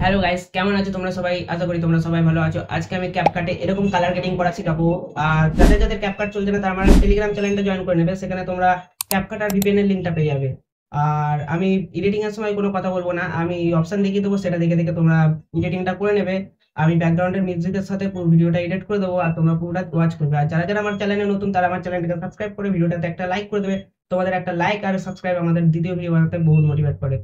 Hello guys, কেমন আছো তোমরা সবাই? আশা করি তোমরা সবাই ভালো আছো। আজকে আমি ক্যাপকাটে এরকম কালার গ্রেডিং করা শেখাবো। আর যাদের যাদের ক্যাপকাট চলছে না তারা আমার টেলিগ্রাম চ্যানেলটা জয়েন করে নেবে। সেখানে তোমরা ক্যাপকাট আর ভিপিএন এর লিংকটা পেয়ে যাবে। আর আমি এডিটিং এর সময় কোনো কথা বলবো না, আমি অপশন দেখিয়ে দেবো, সেটা দেখে দেখে তোমরা এডিটিংটা করে নেবে। আমি ব্যাকগ্রাউন্ডের মিউজিকের সাথে পুরো ভিডিওটা এডিট করে দেবো আর তোমরা পুরোটা ওয়াচ করবে। আর যারা যারা আমার চ্যানেলে নতুন তারা আমার চ্যানেলটাকে সাবস্ক্রাইব করে ভিডিওটাতে একটা লাইক করে দেবে। তোমাদের একটা লাইক আর সাবস্ক্রাইব আমাদের দ্বিতীয় ভিডিও বানাতে বহুত মোটিভেট করে।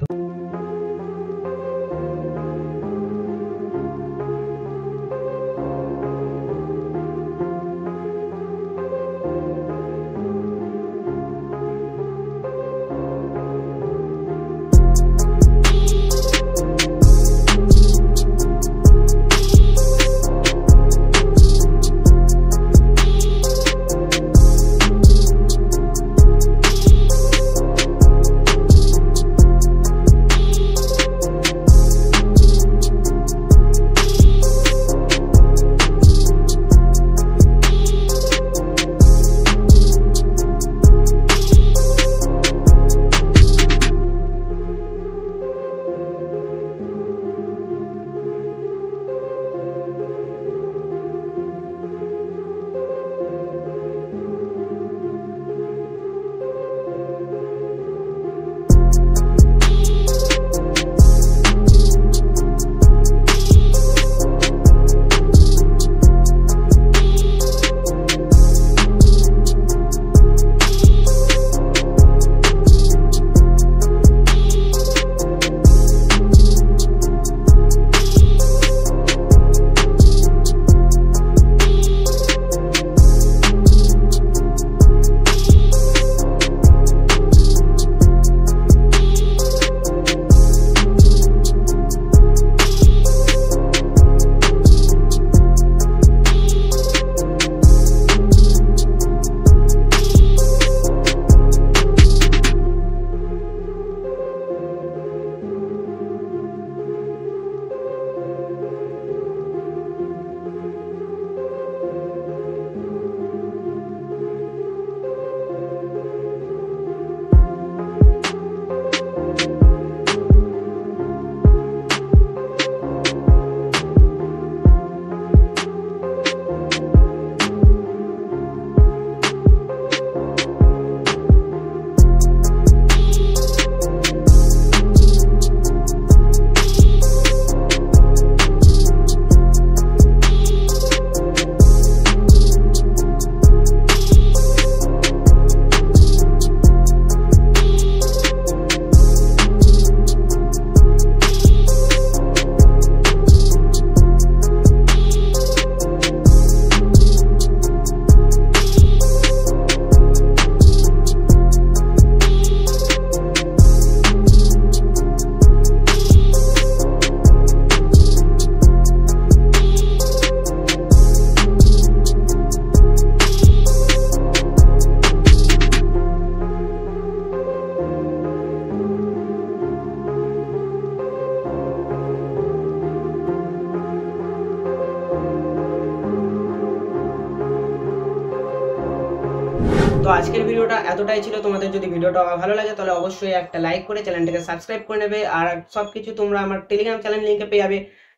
তো আজকের ভিডিওটা এতটাই ছিল। তোমাদের যদি ভিডিওটা ভালো লাগে তাহলে অবশ্যই একটা লাইক করে চ্যানেলটাকে সাবস্ক্রাইব করে নেবে। আর সবকিছু তোমরা আমার টেলিগ্রাম চ্যানেল লিংকে পেয়ে যাবে।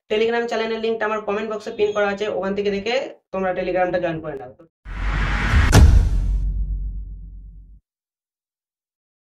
টেলিগ্রাম চ্যানেলের লিংকটা আমার কমেন্ট বক্সে পিন করা আছে, ওখান থেকে দেখে তোমরা টেলিগ্রামটা জয়েন করে নাও।